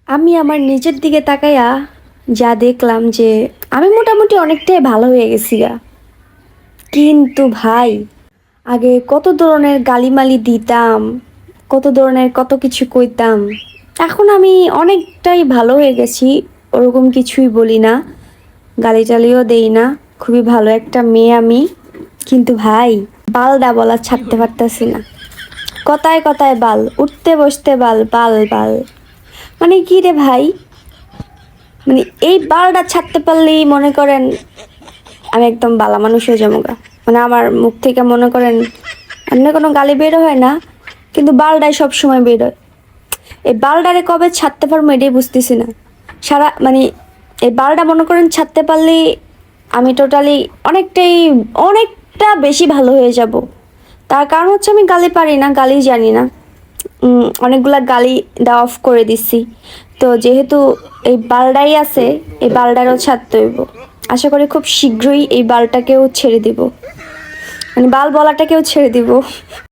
আমি আমার নিজের দিকে তাকাইয়া যা দেখলাম যে আমি মোটামুটি অনেকটাই ভালো হয়ে গেছি গা। কিন্তু ভাই, আগে কত ধরনের গালিমালি দিতাম, কত ধরনের কত কিছু কইতাম। এখন আমি অনেকটাই ভালো হয়ে গেছি, ওরকম কিছুই বলি না, গালি টালিও দেই না। খুবই ভালো একটা মেয়ে আমি। কিন্তু ভাই, বালডা বলা ছাড়তে পারতাছি না। কথায় কথায় বাল, উঠতে বসতে বাল, বাল বাল। মানে কি রে ভাই, মানে এই বালটা ছাড়তে পারলেই মনে করেন আমি একদম বালা মানুষ হয়ে যাবো গা। মানে আমার মুখ থেকে মনে করেন অন্য কোনো গালি বের হয় না, কিন্তু বালটাই সব সময় বের হয়। এই বালটারে কবে ছাড়তে পারবো এটাই বুঝতেছি না। সারা মানে এই বালটা মনে করেন ছাড়তে পারলেই আমি টোটালি অনেকটাই অনেকটা বেশি ভালো হয়ে যাব। তার কারণ হচ্ছে আমি গালি পারি না, গালি জানি না। অনেকগুলা গালি দেওয়া অফ করে দিছি। তো যেহেতু এই বালটাই আছে, এই বালটারও ছাড়তে হইব। আশা করি খুব শীঘ্রই এই বালটাকেও ছেড়ে দিব, মানে বাল বলাটাকেও ছেড়ে দিব।